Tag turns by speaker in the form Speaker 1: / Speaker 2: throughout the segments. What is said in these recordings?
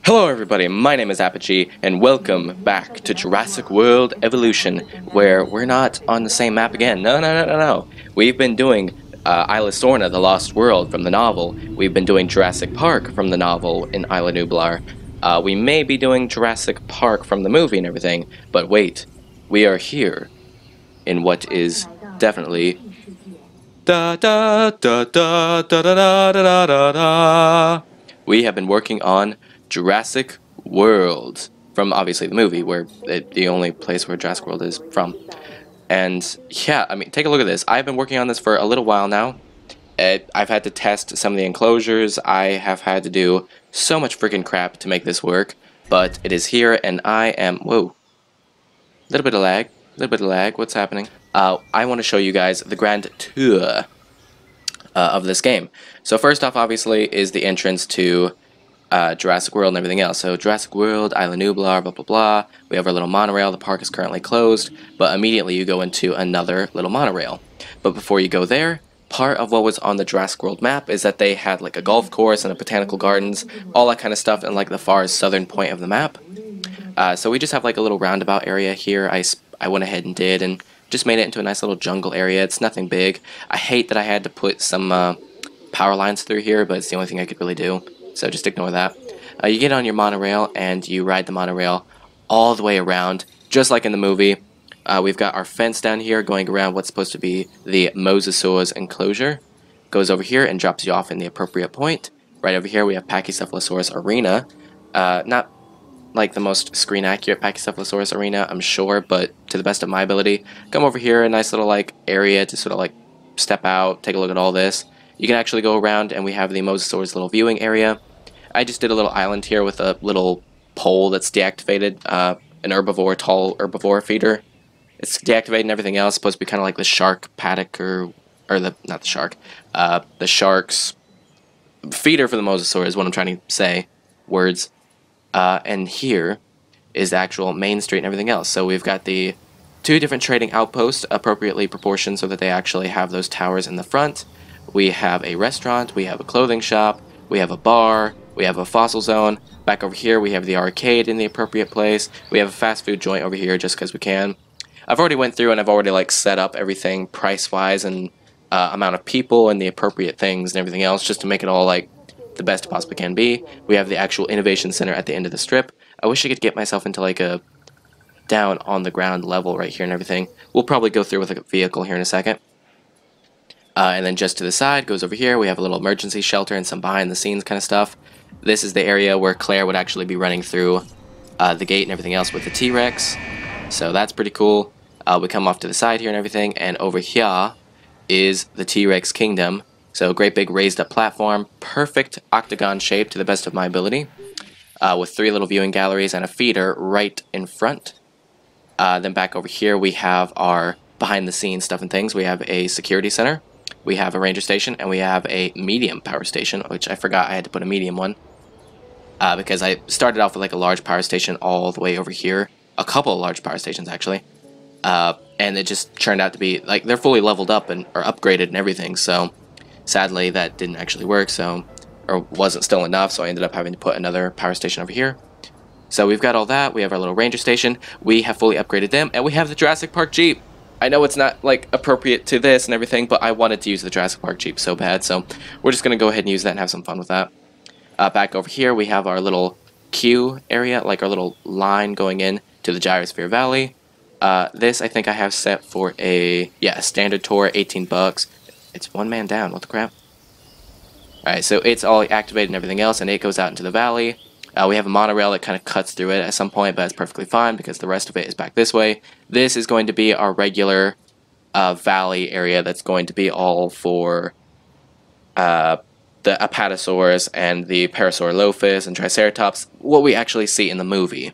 Speaker 1: Hello everybody, my name is Apogee, and welcome back to Jurassic World Evolution, where we're not on the same map again. No. We've been doing Isla Sorna, The Lost World from the novel. We've been doing Jurassic Park from the novel in Isla Nublar. We may be doing Jurassic Park from the movie and everything, but wait, we are here in what is definitely da da da da da da da da da da. We have been working on Jurassic World from obviously the movie, where the only place where Jurassic World is from. And yeah, I mean, take a look at this. I've been working on this for a little while now. I've had to test some of the enclosures. I have had to do so much freaking crap to make this work, but it is here, and I am whoa, little bit of lag. What's happening? I want to show you guys the grand tour of this game. So first off, obviously, is the entrance to Jurassic World and everything else. So Jurassic World, Isla Nublar, blah blah blah. We have our little monorail. The park is currently closed, but immediately you go into another little monorail. But before you go there, part of what was on the Jurassic World map is that they had like a golf course and a botanical gardens, all that kind of stuff in like the far southern point of the map. So we just have like a little roundabout area here. I went ahead and did and just made it into a nice little jungle area. It's nothing big. I hate that I had to put some power lines through here, but it's the only thing I could really do. So just ignore that. You get on your monorail and you ride the monorail all the way around, just like in the movie. We've got our fence down here going around what's supposed to be the Mosasaur's enclosure. Goes over here and drops you off in the appropriate point. Right over here we have Pachycephalosaurus Arena. Not like the most screen accurate Pachycephalosaurus Arena, I'm sure, but to the best of my ability. Come over here, a nice little like area to sort of like step out, take a look at all this. You can actually go around and we have the Mosasaur's little viewing area. I just did a little island here with a little pole that's deactivated, an herbivore, tall herbivore feeder. It's deactivated and everything else, supposed to be kind of like the shark paddock or the, not the shark, the shark's feeder for the Mosasaur is what I'm trying to say, words. And here is the actual main street and everything else. So we've got the two different trading outposts appropriately proportioned so that they actually have those towers in the front. We have a restaurant, we have a clothing shop, we have a bar, we have a fossil zone. Back over here we have the arcade in the appropriate place. We have a fast food joint over here just because we can. I've already went through and I've already like set up everything price-wise and amount of people and the appropriate things and everything else just to make it all like the best it possibly can be. We have the actual innovation center at the end of the strip. I wish I could get myself into like a down on the ground level right here and everything. We'll probably go through with a vehicle here in a second. And then just to the side goes over here. We have a little emergency shelter and some behind the scenes kind of stuff. This is the area where Claire would actually be running through the gate and everything else with the T-Rex. So that's pretty cool. We come off to the side here and everything, and over here is the T-Rex Kingdom. So great big raised up platform, perfect octagon shape to the best of my ability, with three little viewing galleries and a feeder right in front. Then back over here we have our behind the scenes stuff and things. We have a security center, we have a ranger station, and we have a medium power station, which I forgot I had to put a medium one. Because I started off with like a large power station all the way over here, a couple of large power stations actually, and it just turned out to be like they're fully leveled up and or upgraded and everything. So sadly that didn't actually work, or wasn't still enough, so I ended up having to put another power station over here. So we've got all that. We have our little ranger station. We have fully upgraded them, and we have the Jurassic Park Jeep. I know it's not like appropriate to this and everything, but I wanted to use the Jurassic Park Jeep so bad, so we're just gonna go ahead and use that and have some fun with that. Back over here we have our little queue area, like our little line going in to the Gyrosphere Valley. This I think I have set for a standard tour, 18 bucks. It's one man down, what the crap? Alright, so it's all activated and everything else, and it goes out into the valley. We have a monorail that kind of cuts through it at some point, but it's perfectly fine because the rest of it is back this way. This is going to be our regular valley area that's going to be all for the Apatosaurus and the Parasaurolophus and Triceratops, what we actually see in the movie.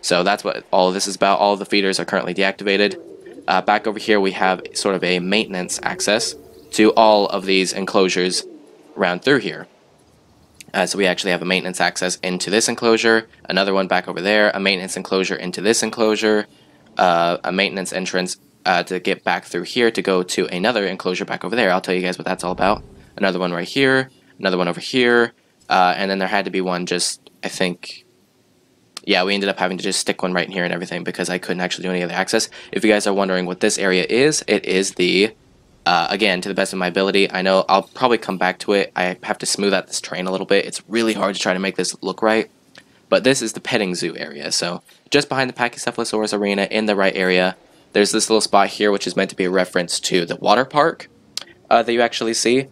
Speaker 1: So that's what all of this is about. All of the feeders are currently deactivated. Back over here we have sort of a maintenance access to all of these enclosures around through here. So we actually have a maintenance access into this enclosure, another one back over there, a maintenance enclosure into this enclosure, a maintenance entrance to get back through here to go to another enclosure back over there. I'll tell you guys what that's all about. Another one right here, another one over here, and then there had to be one just, I think, yeah, we ended up having to just stick one right in here and everything because I couldn't actually do any other access. If you guys are wondering what this area is, it is the, again, to the best of my ability, I know I'll probably come back to it. I have to smooth out this terrain a little bit. It's really hard to try to make this look right. But this is the petting zoo area. So just behind the Pachycephalosaurus arena in the right area, there's this little spot here which is meant to be a reference to the water park that you actually see.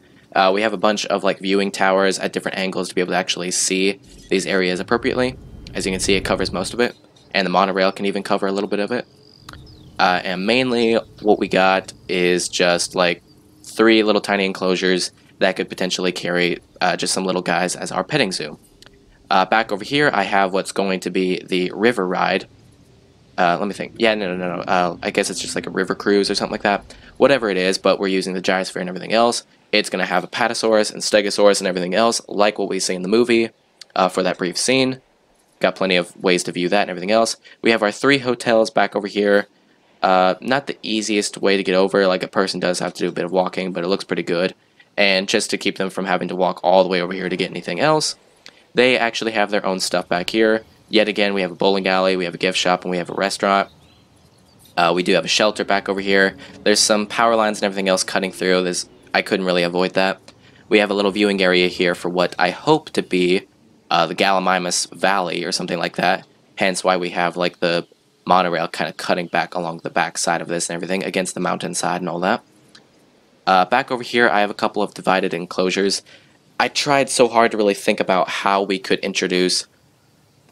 Speaker 1: We have a bunch of like viewing towers at different angles to be able to actually see these areas appropriately. As you can see, it covers most of it, and the monorail can even cover a little bit of it. And mainly what we got is just like 3 little tiny enclosures that could potentially carry just some little guys as our petting zoo. Back over here, I have what's going to be the river ride. Let me think. Yeah, no. I guess it's just like a river cruise or something like that. Whatever it is, but we're using the gyrosphere and everything else. It's going to have a Patasaurus and Stegosaurus and everything else, like what we see in the movie for that brief scene. Got plenty of ways to view that and everything else. We have our 3 hotels back over here. Not the easiest way to get over, like a person does have to do a bit of walking, but it looks pretty good. And just to keep them from having to walk all the way over here to get anything else, they actually have their own stuff back here. Yet again, we have a bowling alley, we have a gift shop, and we have a restaurant. We do have a shelter back over here. There's some power lines and everything else cutting through. I couldn't really avoid that. We have a little viewing area here for what I hope to be the Gallimimus Valley or something like that. Hence why we have like the monorail kind of cutting back along the back side of this and everything against the mountainside and all that. Back over here, I have a couple of divided enclosures. I tried so hard to really think about how we could introduce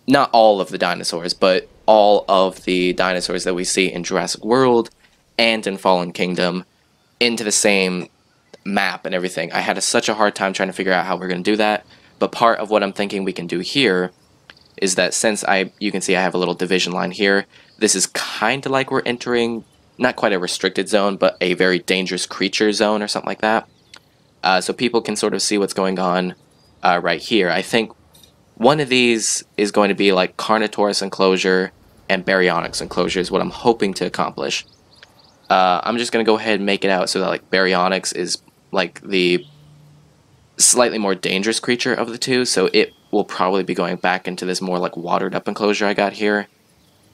Speaker 1: not all of the dinosaurs, but all of the dinosaurs that we see in Jurassic World and in Fallen Kingdom into the same map and everything. I had such a hard time trying to figure out how we're going to do that, but part of what I'm thinking we can do here is that since you can see I have a little division line here, this is kind of like we're entering, not quite a restricted zone, but a very dangerous creature zone or something like that. So people can sort of see what's going on right here. I think one of these is going to be like Carnotaurus enclosure and Baryonyx enclosure is what I'm hoping to accomplish. I'm just going to go ahead and make it out so that like Baryonyx is like the slightly more dangerous creature of the two, so it will probably be going back into this more like watered up enclosure I got here.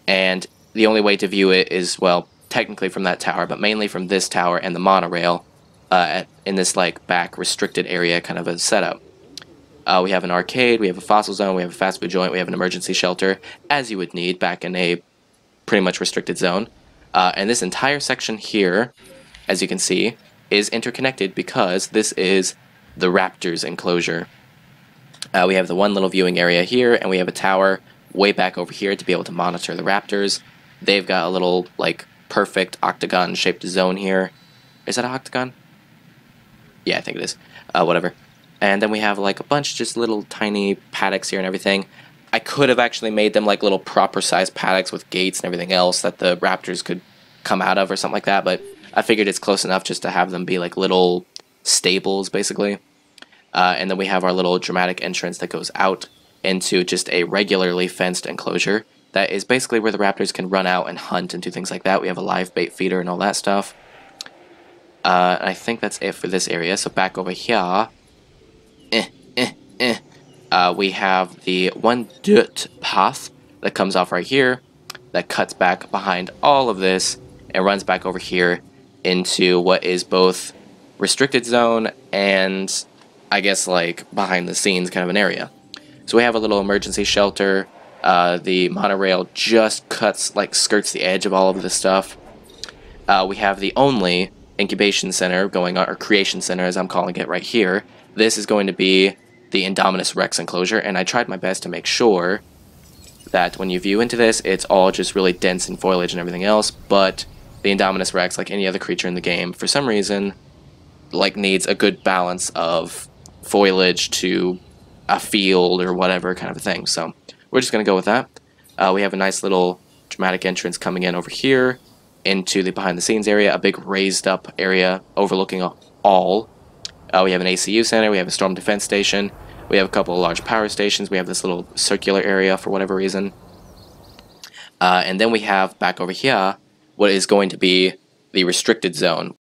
Speaker 1: And the only way to view it is, well, technically from that tower, but mainly from this tower and the monorail in this like back restricted area kind of a setup. We have an arcade, we have a fossil zone, we have a fast food joint, we have an emergency shelter, as you would need back in a pretty much restricted zone. And this entire section here, as you can see, is interconnected because this is the Raptors enclosure. We have the one little viewing area here, and we have a tower way back over here to be able to monitor the Raptors. They've got a little, like, perfect octagon-shaped zone here. Is that a octagon? Yeah, I think it is. Whatever. And then we have, like, a bunch of just little tiny paddocks here and everything. I could have actually made them, like, little proper-sized paddocks with gates and everything else that the Raptors could come out of or something like that, but I figured it's close enough just to have them be, like, little stables, basically. And then we have our little dramatic entrance that goes out into just a regularly fenced enclosure that is basically where the raptors can run out and hunt and do things like that. We have a live bait feeder and all that stuff. I think that's it for this area. So back over here, we have the one dirt path that comes off right here that cuts back behind all of this and runs back over here into what is both restricted zone and I guess like behind the scenes kind of an area. So we have a little emergency shelter. The monorail just skirts the edge of all of this stuff. We have the only incubation center going on, or creation center as I'm calling it right here. This is going to be the Indominus Rex enclosure, and I tried my best to make sure that when you view into this, it's all just really dense in foliage and everything else, but the Indominus Rex, like any other creature in the game, for some reason, like needs a good balance of foliage to a field or whatever kind of a thing. So we're just going to go with that. We have a nice little dramatic entrance coming in over here into the behind the scenes area, a big raised up area overlooking all. We have an ACU center, we have a storm defense station, we have a couple of large power stations, we have this little circular area for whatever reason. And then we have back over here what is going to be the restricted zone.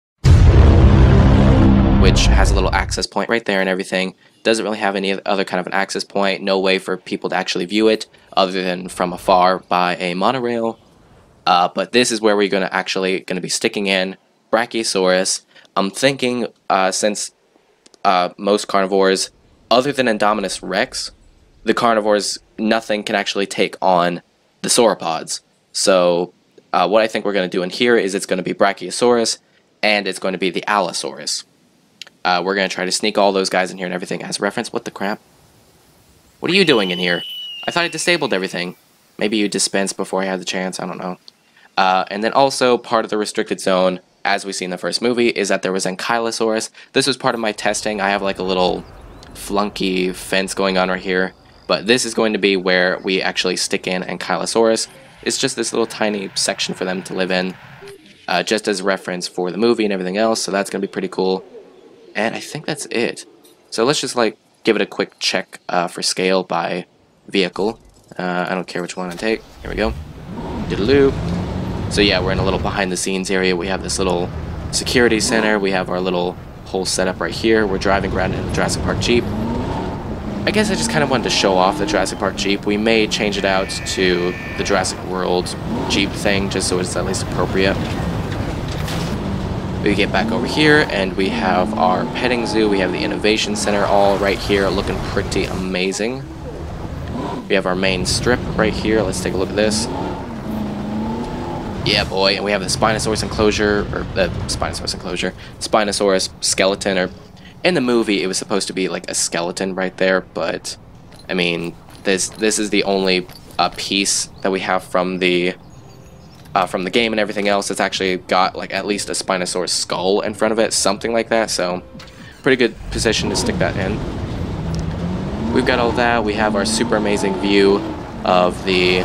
Speaker 1: which has a little access point right there and everything. Doesn't really have any other kind of an access point, no way for people to actually view it other than from afar by a monorail. But this is where we're going to be sticking in Brachiosaurus. I'm thinking since most carnivores, other than Indominus Rex, the carnivores, nothing can actually take on the sauropods. So what I think we're going to do in here is it's going to be Brachiosaurus, and it's going to be the Allosaurus. We're going to try to sneak all those guys in here and everything as reference. What the crap? What are you doing in here? I thought I disabled everything. Maybe you dispensed before I had the chance, I don't know. And then also part of the restricted zone, as we see in the first movie, is that there was Ankylosaurus. This was part of my testing. I have like a little flunky fence going on right here. But this is going to be where we actually stick in Ankylosaurus. It's just this little tiny section for them to live in. Just as reference for the movie and everything else. So that's going to be pretty cool. And I think that's it. So let's just like give it a quick check for scale by vehicle. I don't care which one I take. Here we go. Diddaloo. So yeah, we're in a little behind the scenes area. We have this little security center. We have our little whole setup right here. We're driving around in the Jurassic Park Jeep. I guess I just kind of wanted to show off the Jurassic Park Jeep. We may change it out to the Jurassic World Jeep thing just so it's at least appropriate. We get back over here and we have our petting zoo. We have the Innovation Center all right here looking pretty amazing. We have our main strip right here. Let's take a look at this. Yeah, boy. And we have the Spinosaurus enclosure, or the Spinosaurus skeleton, or in the movie it was supposed to be like a skeleton right there, but I mean this is the only piece that we have from the game and everything else that's actually got like at least a Spinosaurus skull in front of it, something like that. So pretty good position to stick that in. We've got all that. We have our super amazing view of the,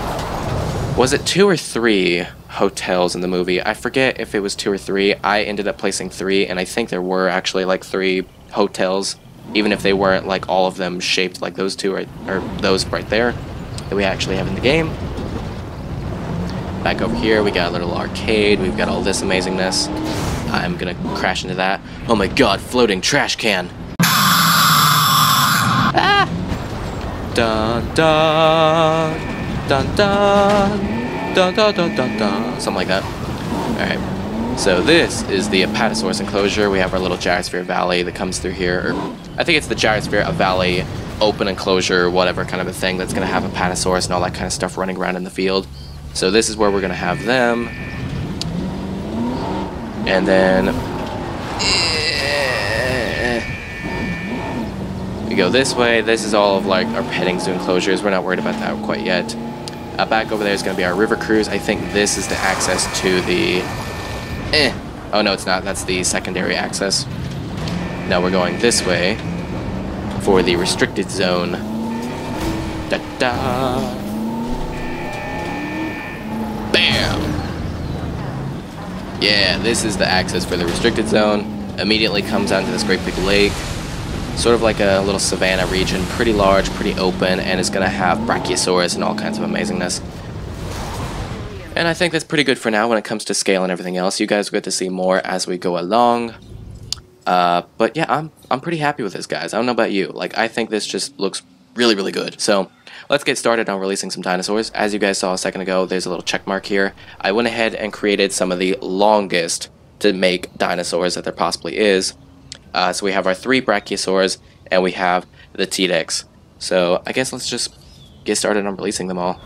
Speaker 1: was it 2 or 3 hotels in the movie? I forget if it was 2 or 3. I ended up placing 3, and I think there were actually like 3 hotels, even if they weren't like all of them shaped like those two or those right there that we actually have in the game. Back over here we got a little arcade. We've got all this amazingness. I'm gonna crash into that. Oh my god, floating trash can. Ah! Dun dun dun dun dun dun dun dun dun, something like that. Alright, so this is the Apatosaurus enclosure. We have our little Gyrosphere Valley that comes through here, or I think it's the Gyrosphere Valley open enclosure, whatever kind of a thing that's gonna have Apatosaurus and all that kind of stuff running around in the field. So this is where we're gonna have them. And then we go this way. This is all of like our petting zoo enclosures. We're not worried about that quite yet. Back over there is going to be our river cruise. I think this is the access to the... Oh no, it's not. That's the secondary access. Now we're going this way for the restricted zone. Da-da! Bam! Yeah, this is the access for the restricted zone. Immediately comes onto this great big lake. Sort of like a little savanna region, pretty large, pretty open, and it's going to have Brachiosaurus and all kinds of amazingness. And I think that's pretty good for now when it comes to scale and everything else. You guys will get to see more as we go along. But yeah, I'm pretty happy with this, guys. I don't know about you. Like, I think this just looks really, really good. So let's get started on releasing some dinosaurs. As you guys saw a second ago, there's a little check mark here. I went ahead and created some of the longest to make dinosaurs that there possibly is. So we have our 3 Brachiosaurs, and we have the T-Rex. So I guess let's just get started on releasing them all.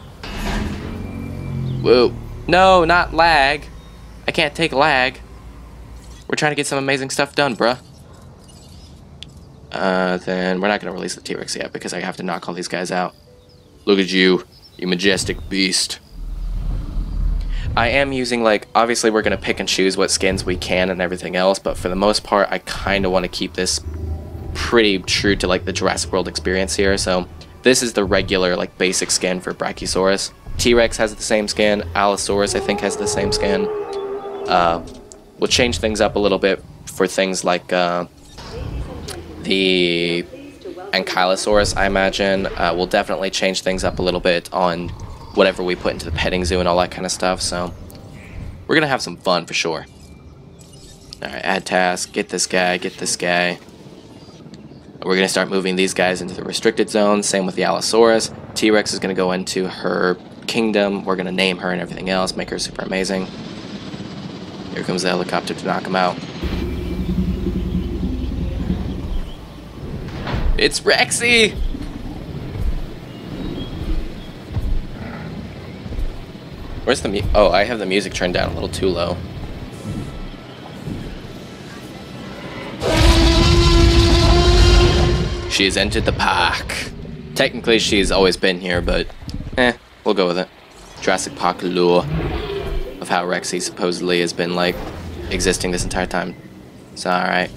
Speaker 1: Whoa. No, not lag. I can't take lag. We're trying to get some amazing stuff done, bruh. Then we're not going to release the T-Rex yet, because I have to knock all these guys out. Look at you, you majestic beast. I am using, like, obviously we're going to pick and choose what skins we can and everything else, but for the most part, I kind of want to keep this pretty true to, like, the Jurassic World experience here. So this is the regular, like, basic skin for Brachiosaurus. T-Rex has the same skin. Allosaurus, I think, has the same skin. We'll change things up a little bit for things like the Ankylosaurus, I imagine. We'll definitely change things up a little bit on whatever we put into the petting zoo and all that kind of stuff, so we're gonna have some fun for sure. Alright, add task, get this guy, get this guy. We're going to start moving these guys into the restricted zone, same with the Allosaurus. T-Rex is going to go into her kingdom. We're going to name her and everything else, make her super amazing. Here comes the helicopter to knock him out. It's Rexy! Where's the oh, I have the music turned down a little too low. She has entered the park. Technically, she's always been here, but we'll go with it. Jurassic Park lore of how Rexy supposedly has been, like, existing this entire time. So, alright.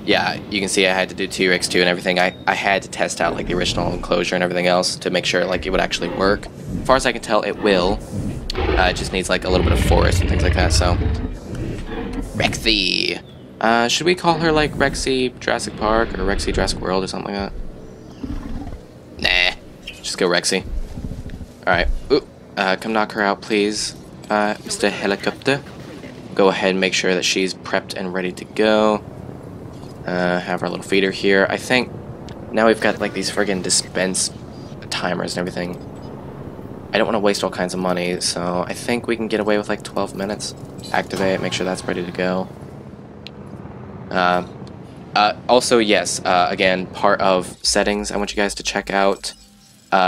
Speaker 1: Yeah, you can see I had to do T-Rex 2 and everything. I had to test out, like, the original enclosure and everything else to make sure, like, it would actually work. As far as I can tell, it will. It just needs, like, a little bit of forest and things like that, so. Rexy! Should we call her, like, Rexy Jurassic Park or Rexy Jurassic World or something like that? Nah. Just go Rexy. Alright. Come knock her out, please, Mr. Helicopter. Go ahead and make sure that she's prepped and ready to go. Have our little feeder here. I think now we've got, like, these friggin' dispense timers and everything. I don't want to waste all kinds of money, so I think we can get away with, like, 12 minutes. Activate, make sure that's ready to go. Also, yes, again, part of settings I want you guys to check out.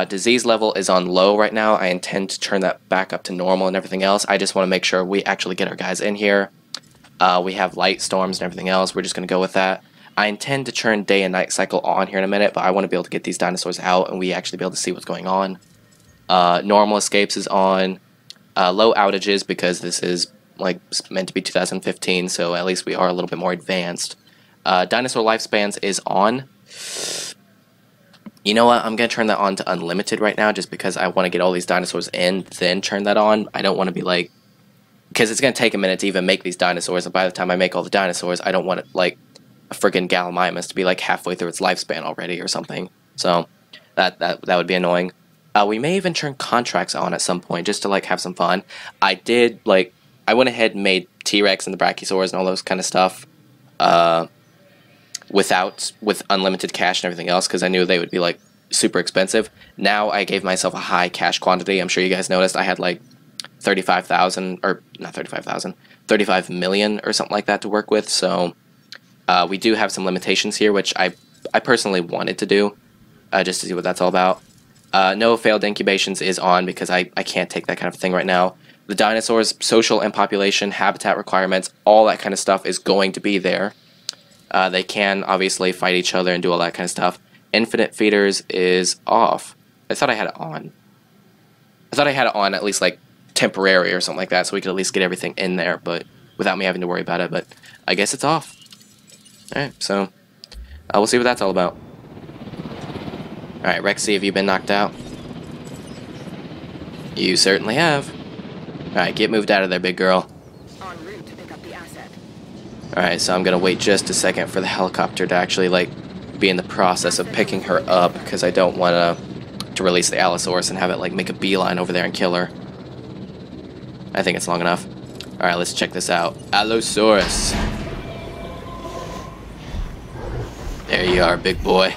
Speaker 1: Disease level is on low right now. I intend to turn that back up to normal and everything else. I just want to make sure we actually get our guys in here. We have light storms and everything else. We're just going to go with that. I intend to turn day and night cycle on here in a minute, but I want to be able to get these dinosaurs out and we actually be able to see what's going on. Normal escapes is on. Low outages because this is, like, meant to be 2015, so at least we are a little bit more advanced. Dinosaur lifespans is on. You know what? I'm going to turn that on to unlimited right now just because I want to get all these dinosaurs in, then turn that on. I don't want to be like... Because it's going to take a minute to even make these dinosaurs, and by the time I make all the dinosaurs, I don't want it, like, a friggin' Gallimimus to be, like, halfway through its lifespan already or something. So, that would be annoying. We may even turn contracts on at some point just to, like, have some fun. I did, like... I went ahead and made T-Rex and the Brachiosaurs and all those kind of stuff with unlimited cash and everything else because I knew they would be, like, super expensive. Now I gave myself a high cash quantity. I'm sure you guys noticed I had, like, 35,000, or not 35,000, 35 million or something like that to work with. So we do have some limitations here, which I personally wanted to do just to see what that's all about. No failed incubations is on because I can't take that kind of thing right now. The dinosaurs, social and population, habitat requirements, all that kind of stuff is going to be there. They can obviously fight each other and do all that kind of stuff. Infinite feeders is off. I thought I had it on. I thought I had it on at least, like, temporary or something like that, so we could at least get everything in there, but without me having to worry about it, but I guess it's off. Alright, so we'll see what that's all about. Alright, Rexy, have you been knocked out? You certainly have. Alright, get moved out of there, big girl.
Speaker 2: En route to pick up the asset.
Speaker 1: Alright, so I'm gonna wait just a second for the helicopter to actually, like, be in the process of picking her up, because I don't want to release the Allosaurus and have it, like, make a beeline over there and kill her. I think it's long enough. Alright, let's check this out. Allosaurus. There you are, big boy.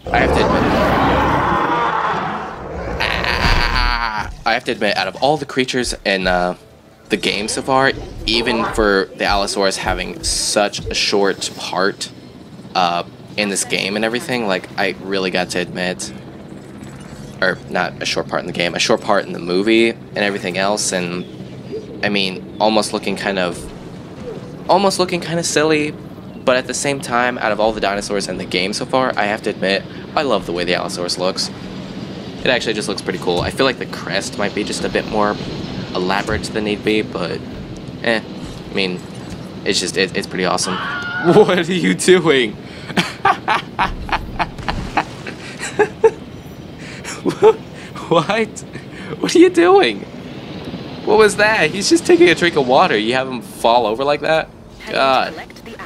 Speaker 1: I have to admit, out of all the creatures in the game so far, even for the Allosaurus having such a short part in this game and everything, like, I really got to admit, or not a short part in the game, a short part in the movie and everything else, and I mean, almost looking kind of silly, but at the same time, out of all the dinosaurs in the game so far, I have to admit, I love the way the Allosaurus looks. It actually just looks pretty cool. I feel like the crest might be just a bit more elaborate than need be, but I mean, it's just, it's pretty awesome. What are you doing? What? What are you doing? What was that? He's just taking a drink of water. You have him fall over like that? God.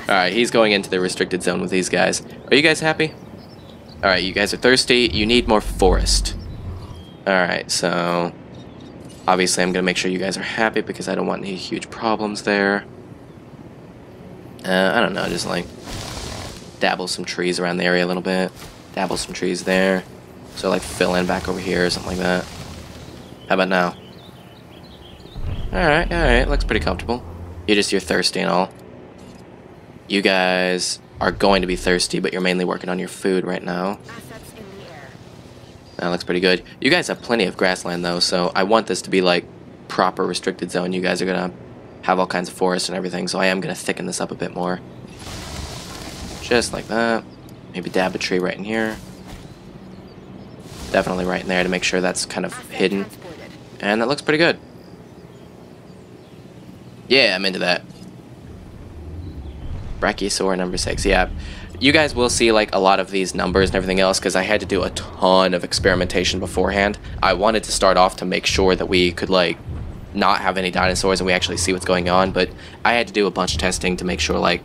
Speaker 1: Alright, he's going into the restricted zone with these guys. Are you guys happy? Alright, you guys are thirsty. You need more forest. Alright, so Obviously, I'm going to make sure you guys are happy because I don't want any huge problems there. I don't know, just like dabble some trees around the area a little bit. Dabble some trees there. So like fill in back over here or something like that. How about now? Alright, looks pretty comfortable. You're thirsty and all. You guys are going to be thirsty, but you're mainly working on your food right now.
Speaker 2: Assets in the air.
Speaker 1: That looks pretty good. You guys have plenty of grassland though, so I want this to be like proper restricted zone. You guys are gonna have all kinds of forest and everything, so I am gonna thicken this up a bit more. Just like that. Maybe dab a tree right in here. Definitely right in there to make sure that's kind of hidden. And that looks pretty good. Yeah, I'm into that. Brachiosaur number 6. Yeah, you guys will see like a lot of these numbers and everything else because I had to do a ton of experimentation beforehand. I wanted to start off to make sure that we could like not have any dinosaurs and we actually see what's going on, but I had to do a bunch of testing to make sure like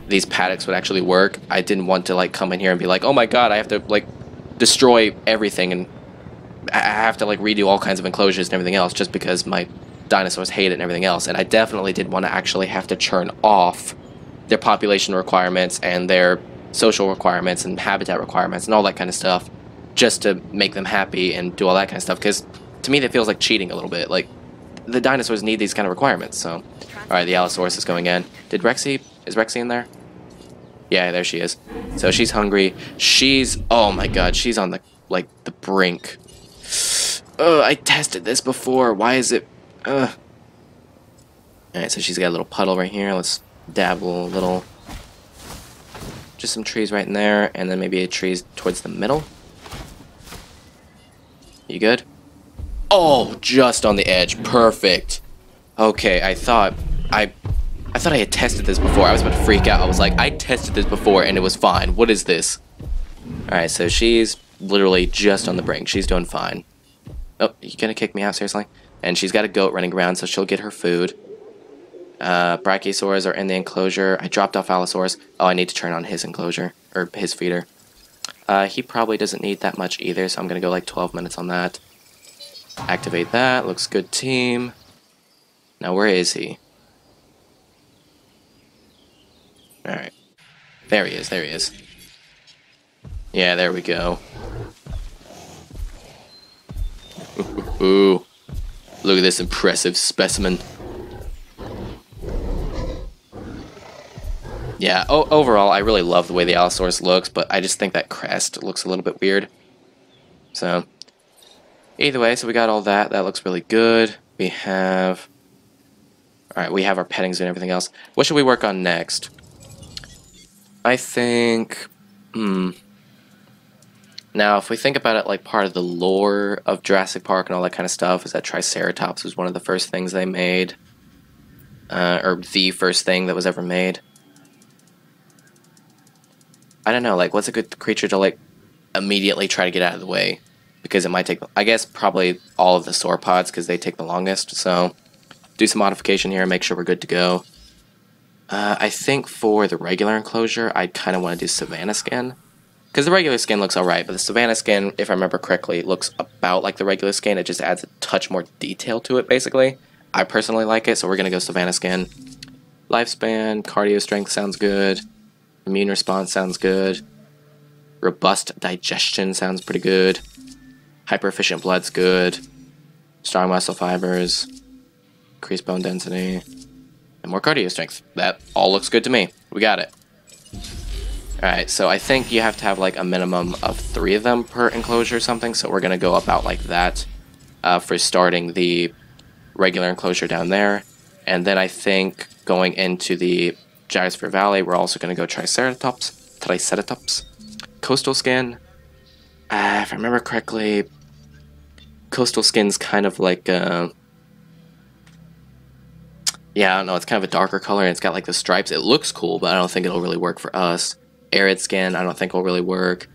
Speaker 1: these paddocks would actually work. I didn't want to like come in here and be like, oh my god, I have to like destroy everything and I have to like redo all kinds of enclosures and everything else just because my dinosaurs hate it and everything else. And I definitely didn't want to actually have to churn off their population requirements and their social requirements and habitat requirements and all that kind of stuff just to make them happy and do all that kind of stuff, because to me that feels like cheating a little bit. Like the dinosaurs need these kind of requirements. So alright, the Allosaurus is going in. Is Rexy in there? Yeah, there she is. So she's hungry. She's, oh my god, she's on the like the brink. I tested this before. Why is it Alright, so she's got a little puddle right here. Let's dabble a little. Just some trees right in there, and then maybe a trees towards the middle. You good? Oh, just on the edge. Perfect. Okay, I thought I had tested this before. I was about to freak out. I was like, I tested this before and it was fine. What is this? Alright, so she's literally just on the brink. She's doing fine. Oh, you gonna kick me out, seriously? And she's got a goat running around, so she'll get her food. Brachiosaurs are in the enclosure. I dropped off Allosaurus. Oh, I need to turn on his enclosure, or his feeder. He probably doesn't need that much either, so I'm gonna go like 12 minutes on that. Activate that. Looks good, team. Now, where is he? Alright. There he is. Yeah, there we go. Ooh. Look at this impressive specimen. Yeah, overall, I really love the way the Allosaurus looks, but I just think that crest looks a little bit weird. So, either way, so we got all that. That looks really good. We have... Alright, we have our pettings and everything else. What should we work on next? I think... Now, if we think about it like part of the lore of Jurassic Park and all that kind of stuff, is that Triceratops was one of the first things they made. Or the first thing that was ever made. I don't know, like, what's a good creature to, like, immediately try to get out of the way? Because it might take, I guess, probably all of the sauropods, because they take the longest, so... Do some modification here and make sure we're good to go. I think for the regular enclosure, I'd kind of want to do Savannah Skin. Because the regular skin looks alright, but the Savannah Skin, if I remember correctly, looks about like the regular skin. It just adds a touch more detail to it, basically. I personally like it, so we're going to go Savannah Skin. Lifespan, cardio strength sounds good. Immune response sounds good. Robust digestion sounds pretty good. Hyper efficient blood's good. Strong muscle fibers. Increased bone density. And more cardio strength. That all looks good to me. We got it. Alright, so I think you have to have like a minimum of 3 of them per enclosure or something, so we're going to go about like that for starting the regular enclosure down there. And then I think going into the Gyrosphere Valley, we're also going to go Triceratops. Coastal Skin. If I remember correctly, Coastal Skin's kind of like yeah, I don't know, it's kind of a darker color and it's got like the stripes. It looks cool, but I don't think it'll really work for us. Arid Skin, I don't think will really work.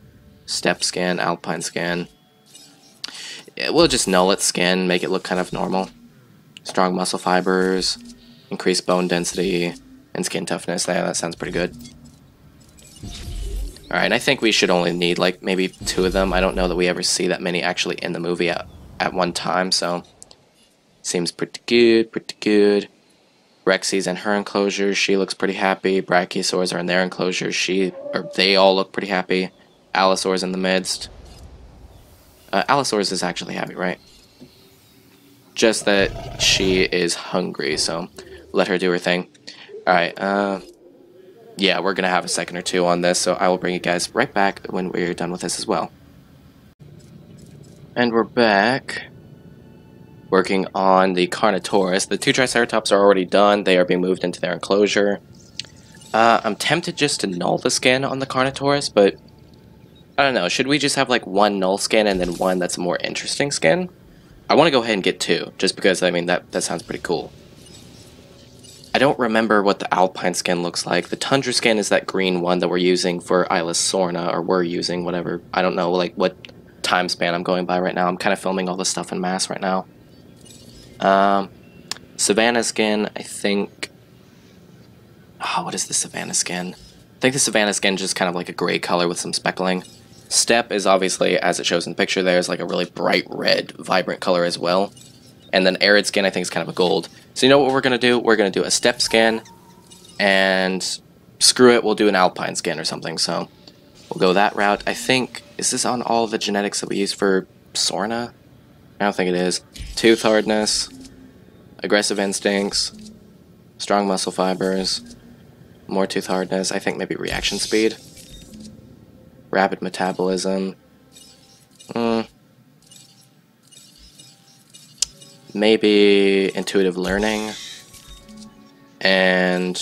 Speaker 1: Steppe Skin, Alpine Skin. Yeah, we'll just null its skin, make it look kind of normal. Strong muscle fibers, increased bone density, and skin toughness. Yeah, that sounds pretty good. Alright, and I think we should only need like maybe 2 of them. I don't know that we ever see that many actually in the movie at one time, so Seems pretty good, pretty good. Rexy's in her enclosure. She looks pretty happy. Brachiosaurs are in their enclosures. They all look pretty happy. Allosaur's in the midst. Allosaur's is actually happy, right? Just that she is hungry, so let her do her thing. Alright, yeah, we're gonna have a second or two on this, so I will bring you guys right back when we're done with this as well. And we're back. Working on the Carnotaurus. The 2 Triceratops are already done. They are being moved into their enclosure. I'm tempted just to null the skin on the Carnotaurus, but I don't know. Should we just have like 1 null skin and then 1 that's a more interesting skin? I want to go ahead and get 2, just because, I mean, that sounds pretty cool. I don't remember what the Alpine skin looks like. The Tundra skin is that green one that we're using for Isla Sorna, or we're using, whatever. I don't know, like, what time span I'm going by right now. I'm kind of filming all this stuff in mass right now. Savannah skin, I think... Oh, what is the Savannah skin? I think the Savannah skin is just kind of like a gray color with some speckling. Steppe is obviously, as it shows in the picture there, is like a really bright red, vibrant color as well. And then Arid skin, I think, is kind of a gold. So you know what we're going to do? We're going to do a Steppe skin, and screw it, we'll do an Alpine skin or something. So we'll go that route. I think, is this on all the genetics that we use for Sorna? I don't think it is. Tooth hardness, aggressive instincts, strong muscle fibers, more tooth hardness, I think maybe reaction speed, rapid metabolism, maybe intuitive learning, and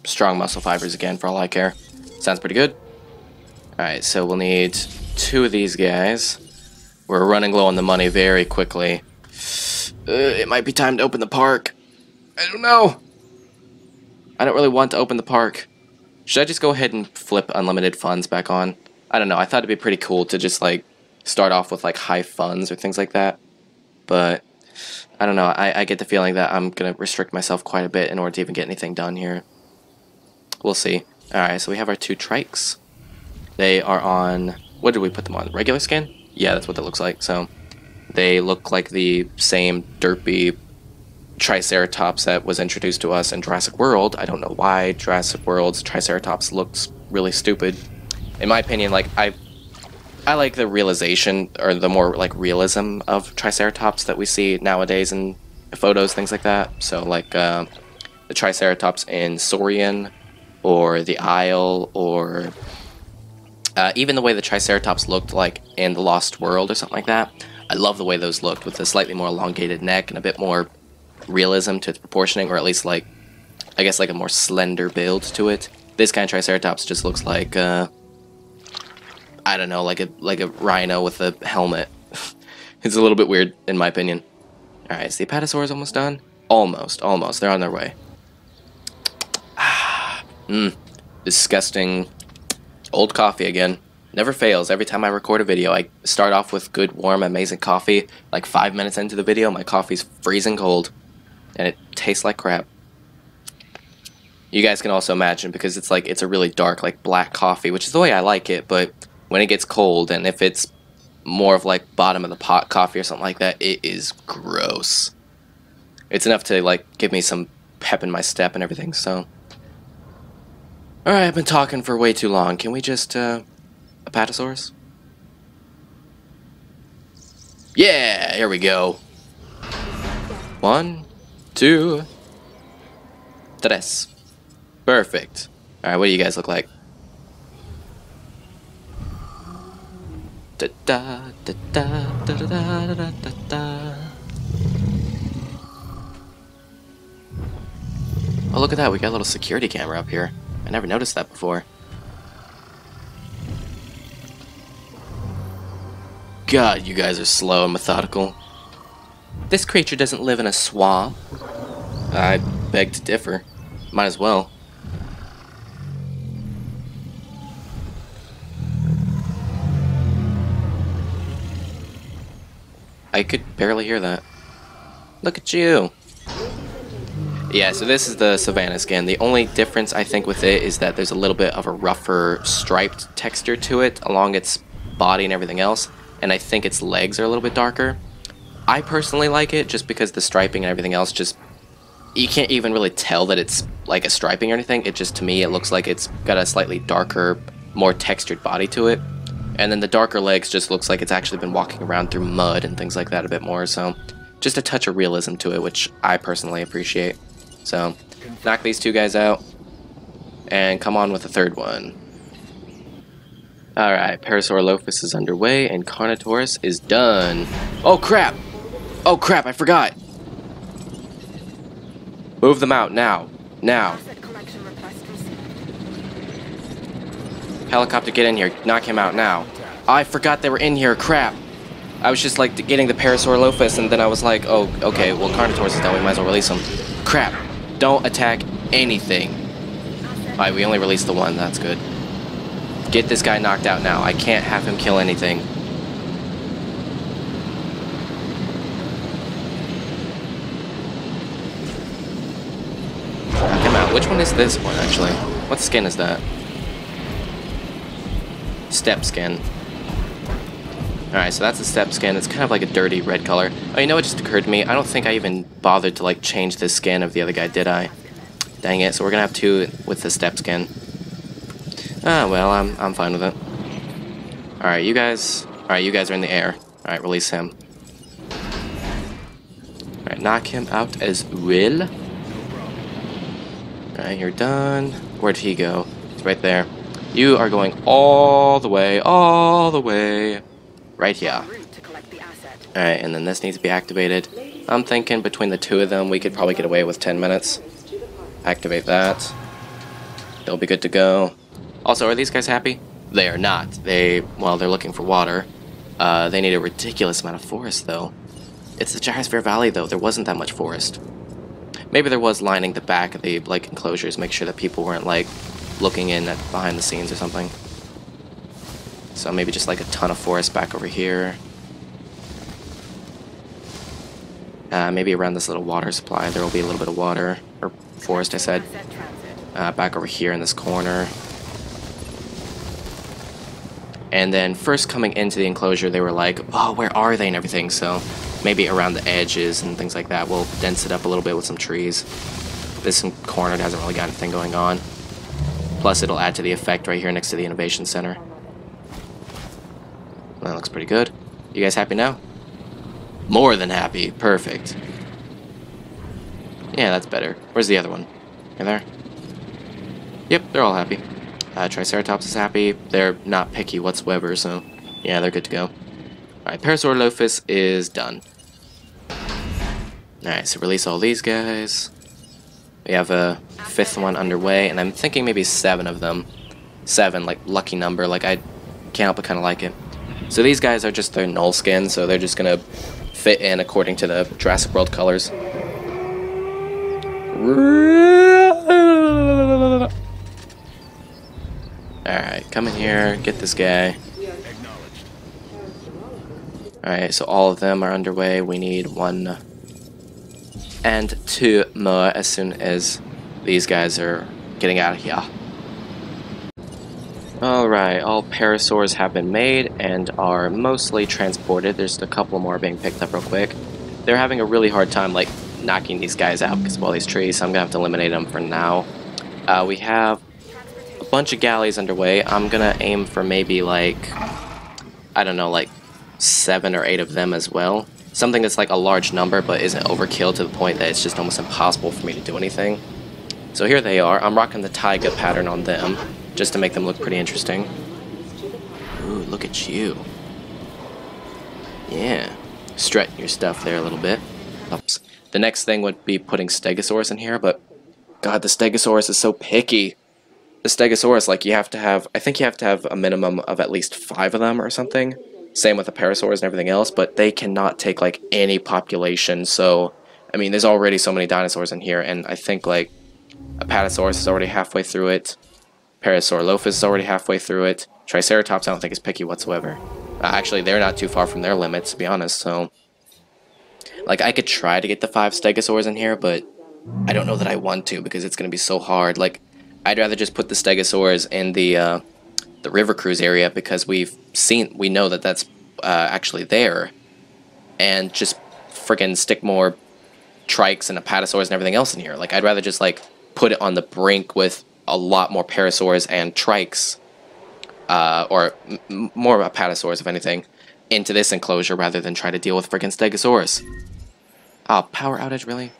Speaker 1: strong muscle fibers again for all I care. Sounds pretty good. Alright, so we'll need 2 of these guys. We're running low on the money very quickly. It might be time to open the park. I don't know. I don't really want to open the park. Should I just go ahead and flip unlimited funds back on? I don't know. I thought it'd be pretty cool to just, like, start off with, like, high funds or things like that. But, I don't know. I get the feeling that I'm going to restrict myself quite a bit in order to even get anything done here. We'll see. Alright, so we have our 2 trikes. They are on... What did we put them on? Regular skin? Yeah, that's what that looks like. So they look like the same derpy Triceratops that was introduced to us in Jurassic World. I don't know why Jurassic World's Triceratops looks really stupid. In my opinion, like, I like the realization, or the more, like, realism of Triceratops that we see nowadays in photos, things like that. So, like, the Triceratops in Saurian, or the Isle, or... even the way the Triceratops looked like in The Lost World or something like that. I love the way those looked, with a slightly more elongated neck and a bit more realism to its proportioning, or at least, like, I guess, like a more slender build to it. This kind of Triceratops just looks like, I don't know, like a rhino with a helmet. It's a little bit weird, in my opinion. Alright, is the Apatosaurus almost done? Almost. They're on their way. Disgusting... Old coffee again. Never fails. Every time I record a video, I start off with good, warm, amazing coffee. Like 5 minutes into the video, my coffee's freezing cold. And it tastes like crap. You guys can also imagine, because it's like, it's a really dark, like, black coffee, which is the way I like it, but when it gets cold, and if it's more of, like, bottom of the pot coffee or something like that, it is gross. It's enough to, like, give me some pep in my step and everything, so... Alright, I've been talking for way too long. Can we just, Apatosaurus? Yeah, here we go. 1, 2, 3. Perfect. Alright, what do you guys look like? Da da da da da da da da da. Oh, look at that, we got a little security camera up here. I never noticed that before. God, you guys are slow and methodical. This creature doesn't live in a swamp. I beg to differ. Might as well. I could barely hear that. Look at you. Yeah, so this is the Savannah skin. The only difference, I think, with it is that there's a little bit of a rougher striped texture to it along its body and everything else. And I think its legs are a little bit darker. I personally like it just because the striping and everything else just... You can't even really tell that it's like a striping or anything. It just, to me, it looks like it's got a slightly darker, more textured body to it. And then the darker legs just looks like it's actually been walking around through mud and things like that a bit more. So just a touch of realism to it, which I personally appreciate. So knock these two guys out and come on with the third one. Alright, Parasaurolophus is underway and Carnotaurus is done. Oh crap! Oh crap, I forgot! Move them out, now. Now.
Speaker 2: Asset collection request received.
Speaker 1: Helicopter, get in here. Knock him out, now. I forgot they were in here, crap. I was just, like, getting the Parasaurolophus, and then I was like, oh, okay, well, Carnotaurus is done, we might as well release him. Crap. Don't attack anything. Alright, we only released the one, that's good. Get this guy knocked out now. I can't have him kill anything. Which one is this one, actually? What skin is that? Step skin. Alright, so that's a step skin. It's kind of like a dirty red color. Oh, you know what just occurred to me? I don't think I even bothered to, like, change the skin of the other guy, did I? Dang it, so we're gonna have two with the step skin. Ah, well, I'm fine with it. Alright, you guys are in the air. Alright, release him. Alright, knock him out as well. Alright, you're done. Where'd he go? He's right there. You are going all the way, right here. Alright, and then this needs to be activated. I'm thinking between the two of them, we could probably get away with 10 minutes. Activate that. They'll be good to go. Also, are these guys happy? They are not. Well, they're looking for water. They need a ridiculous amount of forest, though. It's the Gyrosphere Valley, though. There wasn't that much forest. Maybe there was lining the back of the, like, enclosures, make sure that people weren't, like, looking in at behind the scenes or something. So maybe just, like, a ton of forest back over here. Maybe around this little water supply there will be a little bit of water, or forest, I said. Back over here in this corner. And then first coming into the enclosure, they were like, oh, where are they and everything, so maybe around the edges and things like that. We'll dense it up a little bit with some trees. This corner hasn't really got anything going on. Plus, it'll add to the effect right here next to the Innovation Center. Well, that looks pretty good. You guys happy now? More than happy. Perfect. Yeah, that's better. Where's the other one? You there? Yep, they're all happy. Triceratops is happy. They're not picky whatsoever, so yeah, they're good to go. Alright, Parasaurolophus is done. Alright, so release all these guys. We have a fifth one underway, and I'm thinking maybe 7 of them. 7, like, lucky number, like, I can't help but kind of like it. So these guys are just their null skin, so they're just gonna fit in according to the Jurassic World colors. Alright, come in here, get this guy. Alright, so all of them are underway. We need 1 and 2 more as soon as these guys are getting out of here. Alright, all parasaurs have been made and are mostly transported. There's a couple more being picked up real quick. They're having a really hard time, like, knocking these guys out because of all these trees, so I'm gonna have to eliminate them for now. We have a bunch of galleys underway. I'm gonna aim for maybe, like, I don't know, like 7 or 8 of them as well. Something that's like a large number but isn't overkill to the point that it's just almost impossible for me to do anything. So here they are. I'm rocking the taiga pattern on them just to make them look pretty interesting. Ooh, look at you. Yeah. Strutting your stuff there a little bit. Oops. The next thing would be putting Stegosaurus in here, but God, the Stegosaurus is so picky. The Stegosaurus, like, you have to have, I think you have to have a minimum of at least 5 of them or something. Same with the Parasaurs and everything else, but they cannot take, like, any population, so, I mean, there's already so many dinosaurs in here, and I think, like, Apatosaurus is already halfway through it, Parasaurolophus is already halfway through it, Triceratops I don't think is picky whatsoever. Actually, they're not too far from their limits, to be honest, so, like, I could try to get the 5 Stegosaurs in here, but I don't know that I want to, because it's going to be so hard. Like, I'd rather just put the Stegosaurs in the River Cruise area, because we know that that's actually there, and just freaking stick more trikes and apatosaurs and everything else in here. Like, I'd rather just, like, put it on the brink with a lot more parasaurs and trikes, or more apatosaurs, if anything, into this enclosure rather than try to deal with freaking stegosaurus. Oh, power outage, really?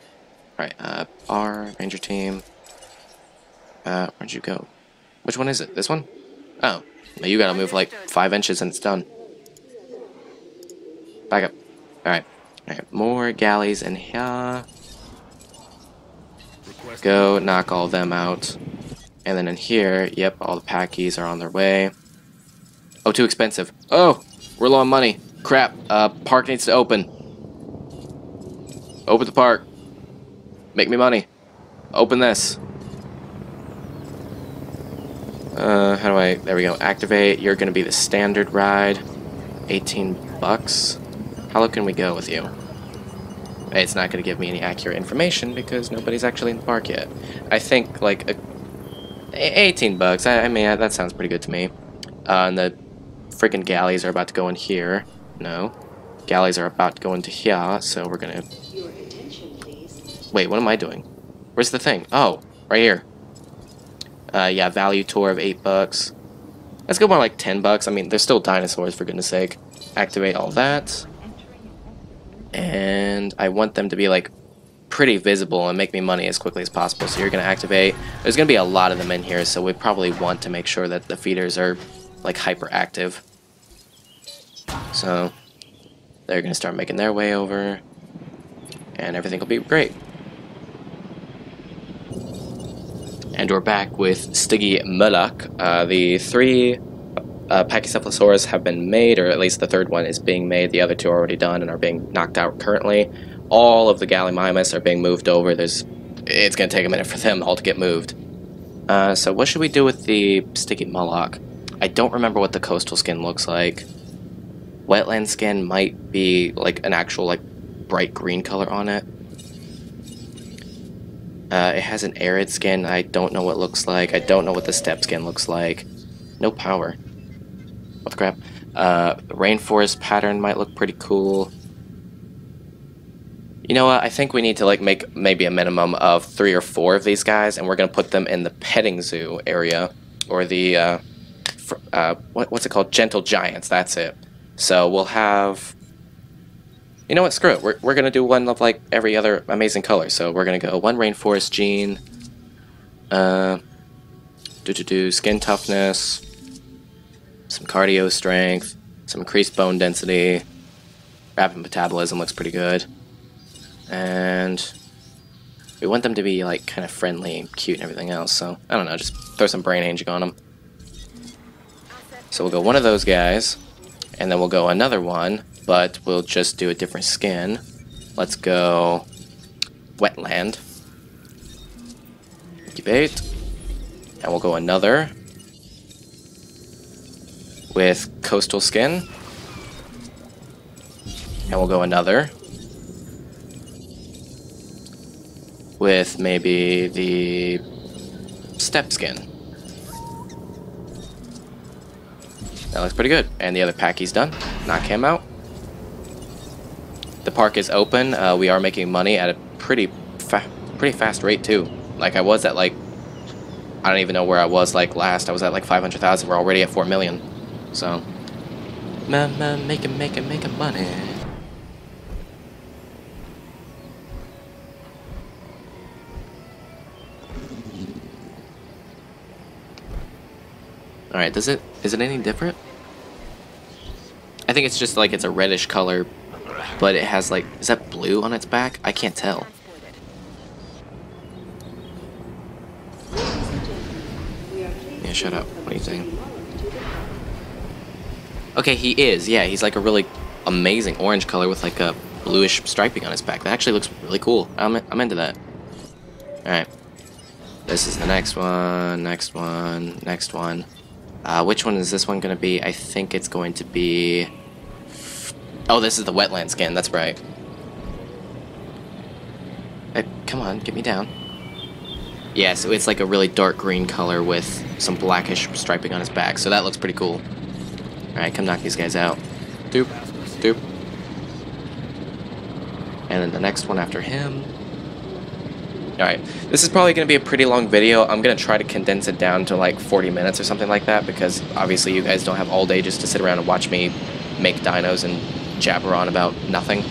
Speaker 1: Alright, R, Ranger Team. Where'd you go? Which one is it? This one? Oh, well, you gotta move like 5 inches and it's done. Back up. Alright. Alright, more galleys in here. Go knock all them out. And then in here, yep, all the packies are on their way. Oh, too expensive. Oh, we're low on money. Crap, park needs to open. Open the park. Make me money. Open this. How do I... There we go. Activate. You're going to be the standard ride. 18 bucks. How low can we go with you? It's not going to give me any accurate information because nobody's actually in the park yet. I think, like, 18 bucks. I mean, that sounds pretty good to me. And the freaking galleys are about to go in here. No. Galleys are about to go into here, so we're going to... Wait, what am I doing? Where's the thing? Oh, right here. Yeah, value tour of 8 bucks. Let's go more like 10 bucks. I mean, there's still dinosaurs, for goodness sake. Activate all that. And I want them to be, like, pretty visible and make me money as quickly as possible. So you're going to activate. There's going to be a lot of them in here, so we probably want to make sure that the feeders are, like, hyperactive. So they're going to start making their way over. And everything will be great. And we're back with Stiggy Mullock. The 3 Pachycephalosaurus have been made, or at least the 3rd one is being made. The other 2 are already done and are being knocked out currently. All of the Gallimimus are being moved over. It's going to take a minute for them all to get moved. So what should we do with the Stiggy Mullock? I don't remember what the coastal skin looks like. Wetland skin might be like an actual like bright green color on it. It has an arid skin. I don't know what it looks like. I don't know what the steppe skin looks like. No power. What the crap? The rainforest pattern might look pretty cool. You know what? I think we need to like make maybe a minimum of 3 or 4 of these guys, and we're gonna put them in the petting zoo area, or the what's it called? Gentle Giants. That's it. So we'll have. You know what? Screw it. We're gonna do one of like every other amazing color. So we're gonna go 1 rainforest gene. Skin toughness, some cardio strength, some increased bone density, rapid metabolism looks pretty good, and we want them to be like kind of friendly and cute and everything else. So I don't know, just throw some brain aging on them. So we'll go one of those guys, and then we'll go another one. But we'll just do a different skin. Let's go wetland. Incubate. And we'll go another with coastal skin. And we'll go another with maybe the steppe skin. That looks pretty good. And the other packy's done. Knock him out. The park is open. We are making money at a pretty fast rate too. Like I was at like, I don't even know where I was like last. I was at like 500,000. We're already at 4 million. So, making money. All right, is it any different? I think it's just like it's a reddish color. But it has like, is that blue on its back? I can't tell. Yeah, shut up. What do you think? Okay, he is. Yeah, he's like a really amazing orange color with like a bluish striping on his back. That actually looks really cool. I'm into that. Alright. This is the next one, next one, next one. Which one is this one going to be? I think it's going to be... Oh, this is the wetland skin, that's right. Come on, get me down. Yeah, so it's like a really dark green color with some blackish striping on his back, so that looks pretty cool. Alright, come knock these guys out. Doop, doop. And then the next one after him. Alright, this is probably going to be a pretty long video. I'm going to try to condense it down to like 40 minutes or something like that, because obviously you guys don't have all day just to sit around and watch me make dinos and jabber on about nothing.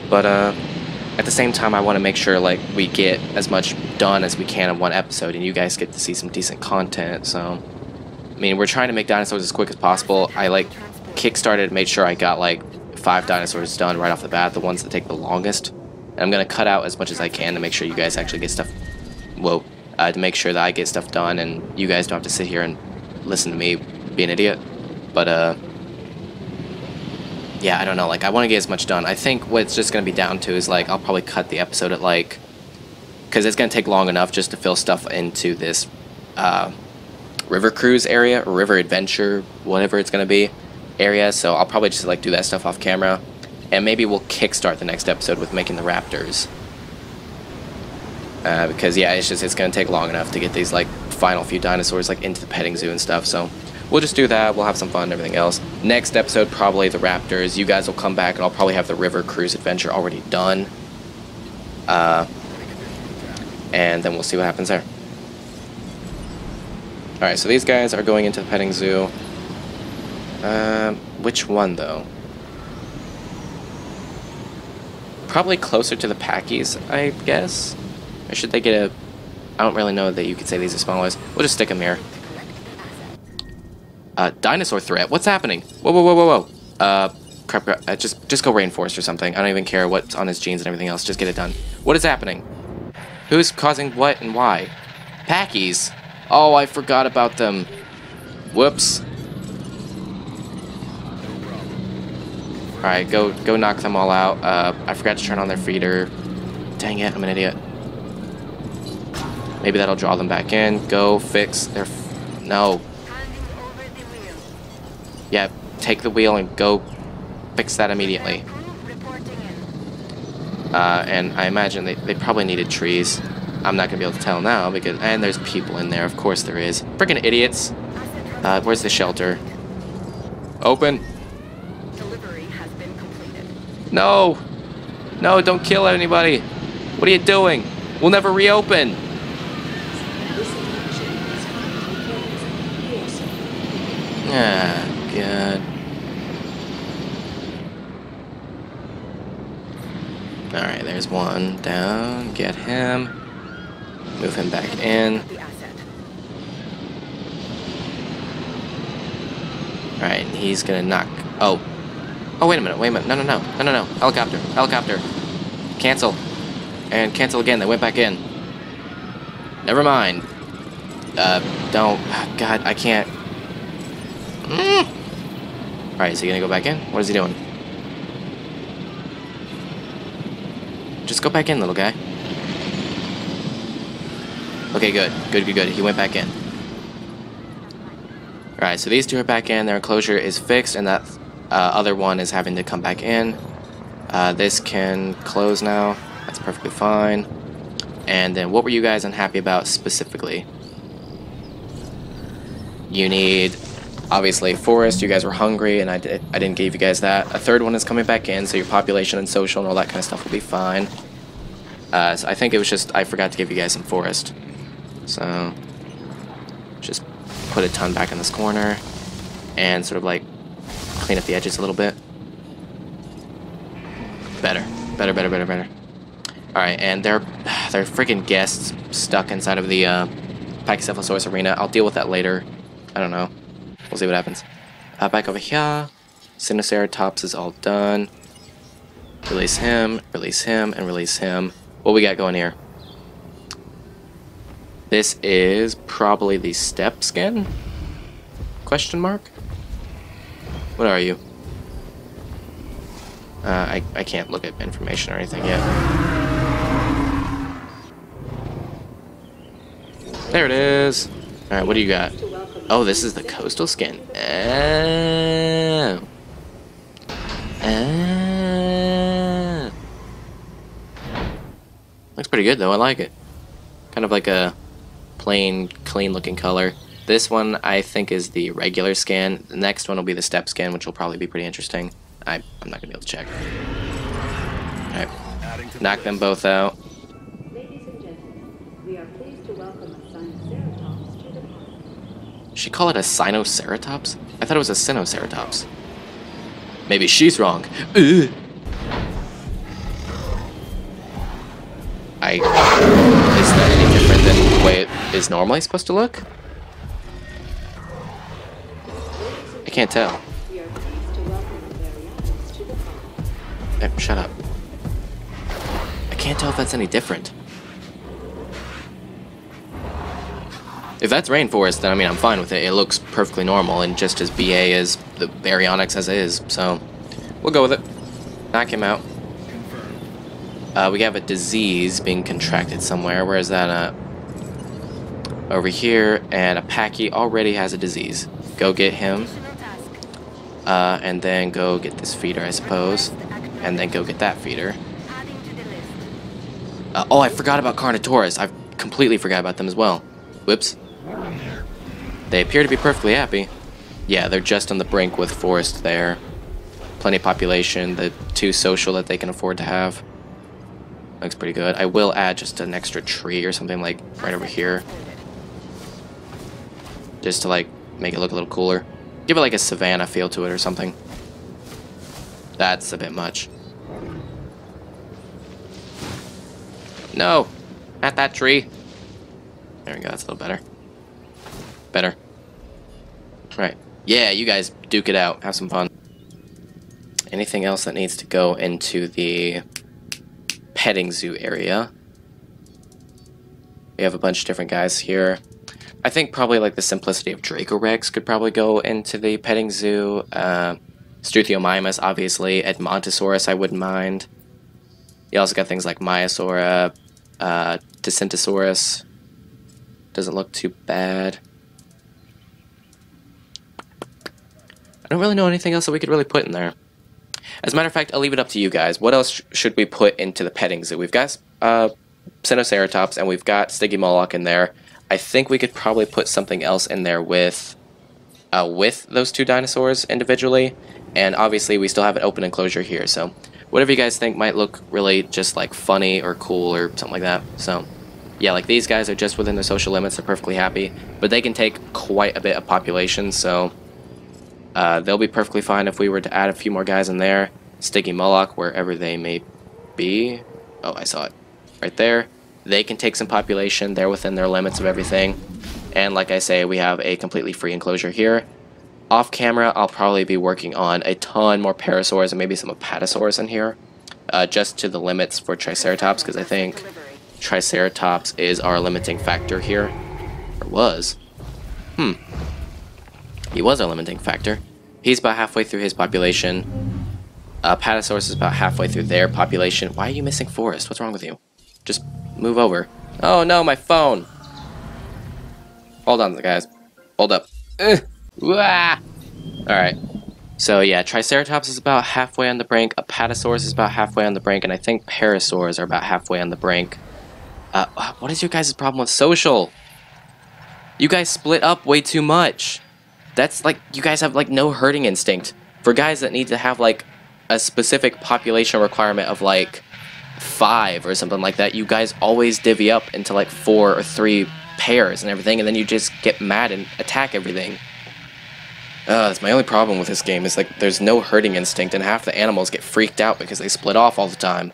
Speaker 1: But at the same time, I want to make sure like we get as much done as we can in one episode, and you guys get to see some decent content. So, I mean, we're trying to make dinosaurs as quick as possible. I like kickstarted, made sure I got like 5 dinosaurs done right off the bat, the ones that take the longest. And I'm gonna cut out as much as I can to make sure you guys actually get stuff. Whoa, to make sure that I get stuff done, and you guys don't have to sit here and listen to me be an idiot. But yeah, I don't know. Like, I want to get as much done. I think what it's just gonna be down to is like I'll probably cut the episode at like, because it's gonna take long enough just to fill stuff into this river cruise area or river adventure, whatever it's gonna be, area. So I'll probably just like do that stuff off camera, and maybe we'll kickstart the next episode with making the raptors. Because yeah, it's gonna take long enough to get these like final few dinosaurs like into the petting zoo and stuff. So we'll just do that. We'll have some fun and everything else. Next episode, probably the raptors. You guys will come back, and I'll probably have the river cruise adventure already done. And then we'll see what happens there. Alright, so these guys are going into the petting zoo. Which one, though? Probably closer to the Packies, I guess? Or should they get a... I don't really know that you could say these are smallers. We'll just stick them here. Dinosaur threat? What's happening? Whoa, whoa, whoa, whoa, whoa. Crap, just go rainforest or something. I don't even care what's on his genes and everything else. Just get it done. What is happening? Who's causing what and why? Packies? Oh, I forgot about them. Whoops. Alright, go knock them all out. I forgot to turn on their feeder. Dang it, I'm an idiot. Maybe that'll draw them back in. Go fix their... No. Yeah, take the wheel and go fix that immediately. And I imagine they probably needed trees. I'm not going to be able to tell now because... And there's people in there, of course there is. Freaking idiots. Where's the shelter? Open. No! No, don't kill anybody! What are you doing? We'll never reopen! Ah, God. Alright, there's one down. Get him. Move him back in. Alright, he's gonna knock... Oh. Oh, wait a minute, no. Helicopter. Cancel. And cancel again, they went back in. Never mind. Don't... God, I can't... Alright, is he gonna go back in? What is he doing? Just go back in, little guy. Okay, good. He went back in. Alright, so these two are back in, their enclosure is fixed, and that... other one is having to come back in. This can close now. That's perfectly fine. And then what were you guys unhappy about specifically? You need, obviously, forest. You guys were hungry, and I didn't give you guys that. A third one is coming back in, so your population and social and all that kind of stuff will be fine. So I think it was just I forgot to give you guys some forest. So just put a ton back in this corner and sort of like clean up the edges a little bit. Better. Alright, and they're freaking guests stuck inside of the Pachycephalosaurus arena. I'll deal with that later. I don't know. We'll see what happens. Back over here. Sinoceratops is all done. Release him, and release him. What we got going here? This is probably the step skin? Question mark? What are you? I can't look at information or anything yet. There it is. Alright, what do you got? Oh, this is the coastal skin. Oh. Looks pretty good though, I like it. Kind of like a plain, clean looking color. This one I think is the regular skin. The next one will be the step skin, which will probably be pretty interesting. I'm not gonna be able to check. Alright. Knock them both out.
Speaker 3: Ladies and gentlemen, we are pleased to welcome a Sinoceratops to the park.
Speaker 1: She call it a Sinoceratops? I thought it was a Sinoceratops. Maybe she's wrong. Ugh. Is that any different than the way it is normally supposed to look? I can't tell.
Speaker 3: We are pleased to welcome the Varianus to the park.
Speaker 1: Shut up. I can't tell if that's any different. If that's rainforest, then I mean I'm fine with it. It looks perfectly normal and just as BA as the Baryonyx as is, so we'll go with it. Knock him out. We have a disease being contracted somewhere. Where is that at? Over here, and Apache already has a disease. Go get him. And then go get this feeder, I suppose. And then go get that feeder. Oh, I forgot about Carnotaurus. I completely forgot about them as well. Whoops. They appear to be perfectly happy. Yeah, they're just on the brink with forest there. Plenty of population, the too social that they can afford to have. Looks pretty good. I will add just an extra tree or something like right over here. Just to like make it look a little cooler. Give it like a savanna feel to it or something. That's a bit much. No! Not that tree! There we go, that's a little better. Better. Right. Yeah, you guys duke it out. Have some fun. Anything else that needs to go into the petting zoo area? We have a bunch of different guys here. I think probably like the simplicity of Dracorex could probably go into the petting zoo. Struthiomimus, obviously. Edmontosaurus, I wouldn't mind. You also got things like Myosaura, Decentosaurus. Doesn't look too bad. I don't really know anything else that we could really put in there. As a matter of fact, I'll leave it up to you guys. What else should we put into the petting zoo? We've got Sinoceratops and we've got Stygimoloch in there. I think we could probably put something else in there with those two dinosaurs individually. And obviously we still have an open enclosure here, so whatever you guys think might look really just like funny or cool or something like that. So yeah, like these guys are just within their social limits, they're perfectly happy, but they can take quite a bit of population, so they'll be perfectly fine if we were to add a few more guys in there. Stygimoloch, wherever they may be. Oh, I saw it. Right there. They can take some population, they're within their limits of everything. And like I say, we have a completely free enclosure here. Off camera, I'll probably be working on a ton more Parasaurs and maybe some Apatosaurs in here. Just to the limits for Triceratops, because I think Triceratops is our limiting factor here. Or was. He was our limiting factor. He's about halfway through his population. Apatosaurus is about halfway through their population. Why are you missing forest? What's wrong with you? Just move over. Oh no, my phone! Hold on, guys. Hold up. Alright. So yeah, Triceratops is about halfway on the brink, Apatosaurus is about halfway on the brink, and I think Parasaurs are about halfway on the brink. What is your guys' problem with social? You guys split up way too much. That's like, you guys have like no herding instinct. For guys that need to have like a specific population requirement of like 5 or something like that, you guys always divvy up into like 4 or 3 pairs and everything, and then you just get mad and attack everything. That's my only problem with this game, is like there's no herding instinct and half the animals get freaked out because they split off all the time.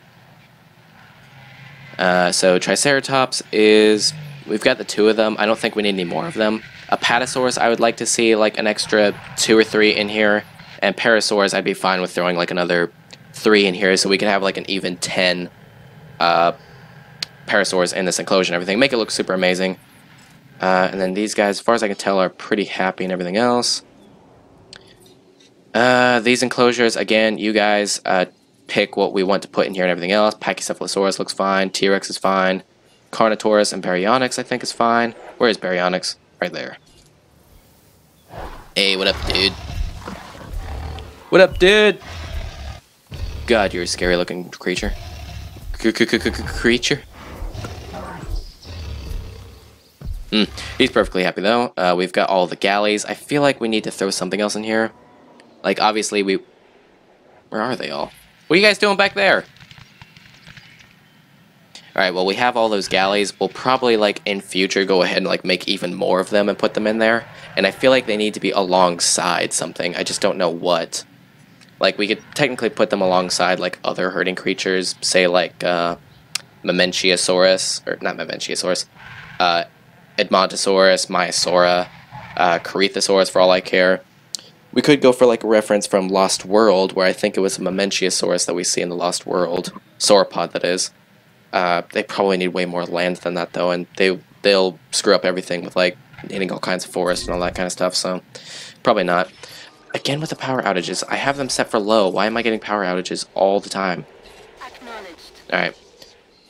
Speaker 1: So Triceratops is, we've got the 2 of them. I don't think we need any more of them. Apatosaurus, I would like to see like an extra 2 or 3 in here, and Parasaurs, I'd be fine with throwing like another 3 in here, so we can have like an even 10 Parasaurs in this enclosure and everything. Make it look super amazing. And then these guys, as far as I can tell, are pretty happy and everything else. These enclosures, again, you guys pick what we want to put in here and everything else. Pachycephalosaurus looks fine. T-Rex is fine. Carnotaurus and Baryonyx, I think, is fine. Where is Baryonyx? Right there. Hey, what up, dude? What up, dude? God, you're a scary-looking creature. Creature? He's perfectly happy, though. We've got all the galleys. I feel like we need to throw something else in here. Like, obviously, we... Where are they all? What are you guys doing back there? Alright, well, we have all those galleys. We'll probably, like, in future go ahead and, like, make even more of them and put them in there. And I feel like they need to be alongside something. I just don't know what. Like, we could technically put them alongside, like, other herding creatures. Say, like, Mamenchiasaurus. Or, not Mamenchiasaurus. Edmontosaurus, Maiasaura, Corythosaurus, for all I care. We could go for, like, a reference from Lost World, where I think it was a Mamenchiasaurus that we see in the Lost World. Sauropod, that is. They probably need way more land than that, though, and they'll screw up everything with, like, needing all kinds of forest and all that kind of stuff, so probably not. Again, with the power outages, I have them set for low. Why am I getting power outages all the time?
Speaker 2: Acknowledged.
Speaker 1: Alright,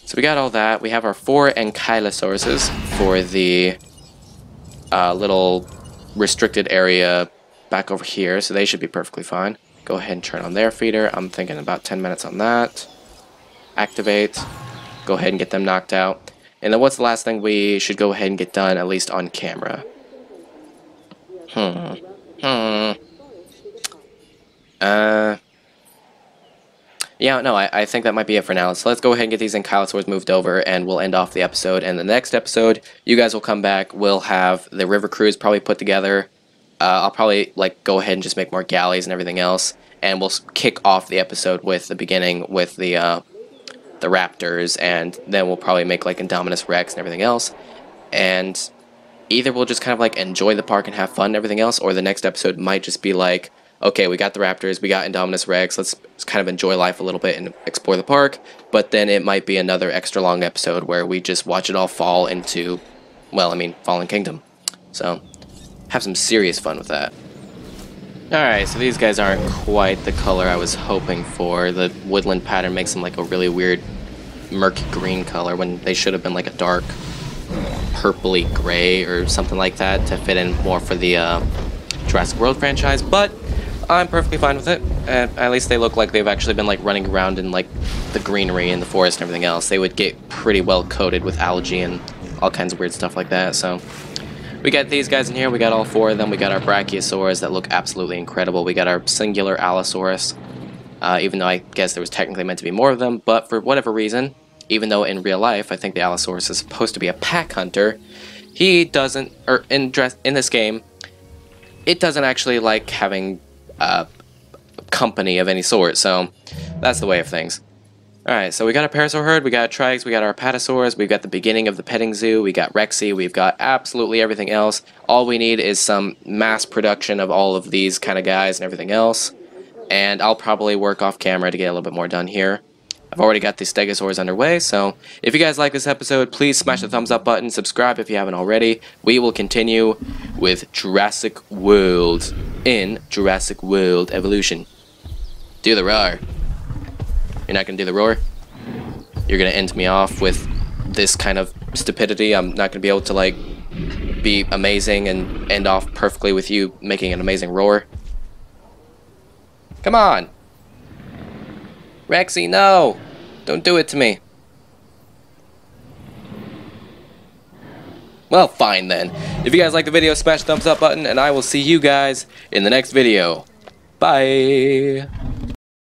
Speaker 1: so we got all that. We have our 4 Ankylosauruses for the little restricted area back over here, so they should be perfectly fine. Go ahead and turn on their feeder. I'm thinking about 10 minutes on that. Activate. Go ahead and get them knocked out. And then what's the last thing we should go ahead and get done, at least on camera? Yeah, no, I think that might be it for now. So let's go ahead and get these Ankylosaurs moved over, and we'll end off the episode. And the next episode, you guys will come back. We'll have the river cruise probably put together. I'll probably, like, go ahead and just make more galleys and everything else. And we'll kick off the episode with the beginning with the raptors, and then we'll probably make, like, Indominus Rex and everything else. And either we'll just kind of, like, enjoy the park and have fun and everything else, or the next episode might just be like, okay, we got the raptors, we got Indominus Rex, let's kind of enjoy life a little bit and explore the park. But then it might be another extra long episode where we just watch it all fall into, well, I mean, Fallen Kingdom. So, have some serious fun with that. Alright, so these guys aren't quite the color I was hoping for. The woodland pattern makes them like a really weird murky green color when they should have been like a dark purpley gray or something like that to fit in more for the Jurassic World franchise, but I'm perfectly fine with it. At least they look like they've actually been like running around in like the greenery and the forest and everything else. They would get pretty well coated with algae and all kinds of weird stuff like that, so... We got these guys in here, we got all 4 of them, we got our Brachiosaurs that look absolutely incredible, we got our singular Allosaurus, even though I guess there was technically meant to be more of them, but for whatever reason, even though in real life I think the Allosaurus is supposed to be a pack hunter, he doesn't, or in this game, it doesn't actually like having company of any sort, so that's the way of things. Alright, so we got a Parasaur herd, we got Trikes, we got our Apatosaurs, we've got the beginning of the petting zoo, we got Rexy, we've got absolutely everything else. All we need is some mass production of all of these kind of guys and everything else. And I'll probably work off camera to get a little bit more done here. I've already got the Stegosaurs underway, so if you guys like this episode, please smash the thumbs up button, subscribe if you haven't already. We will continue with Jurassic World in Jurassic World Evolution. Do the roar. You're not going to do the roar? You're going to end me off with this kind of stupidity? I'm not going to be able to, like, be amazing and end off perfectly with you making an amazing roar? Come on! Rexy, no! Don't do it to me. Well, fine then. If you guys like the video, smash the thumbs up button, and I will see you guys in the next video. Bye!